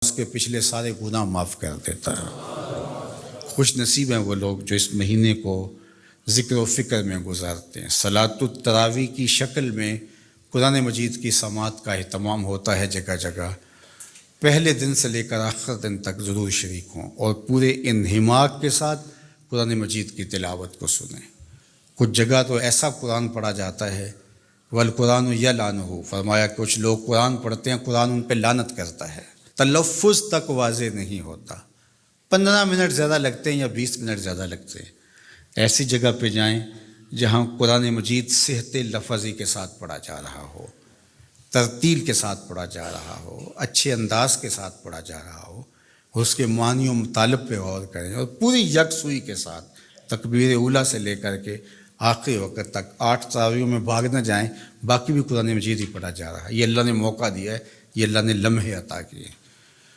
اس کے پچھلے سارے گناہ معاف کر دیتا ہے۔ خوش نصیب ہیں وہ لوگ جو اس مہینے کو ذکر و فکر میں گزارتے ہیں۔ صلاۃ التراویح کی شکل میں قرآن مجید کی سماعت کا اہتمام ہوتا ہے جگہ جگہ۔ پہلے دن سے لے کر آخر دن تک ضرور شریک ہوں اور پورے انہماک کے ساتھ قرآن مجید کی تلاوت کو سنیں۔ کچھ جگہ تو ایسا قرآن پڑھا جاتا ہے والقرآن یلعنہ، فرمایا کچھ لوگ قرآن پڑھتے ہیں، قرآن ان پہ لعنت کرتا ہے، تلفظ تک واضح نہیں ہوتا، 15 منٹ زیادہ لگتے ہیں یا 20 منٹ زیادہ لگتے ہیں۔ ایسی جگہ پہ جائیں جہاں قرآن مجید صحت لفظی کے ساتھ پڑھا جا رہا ہو، ترتیل کے ساتھ پڑھا جا رہا ہو، اچھے انداز کے ساتھ پڑھا جا رہا ہو، اس کے معنی و مطالب پہ غور کریں اور پوری یکسوئی کے ساتھ تکبیر اولیٰ سے لے کر کے آخری وقت تک 8 تراویحوں میں بھاگ نہ جائیں، باقی بھی قرآن مجید ہی پڑھا جا رہا ہے۔ یہ اللہ نے موقع دیا ہے، یہ اللہ نے لمحے عطا کیے ہیں۔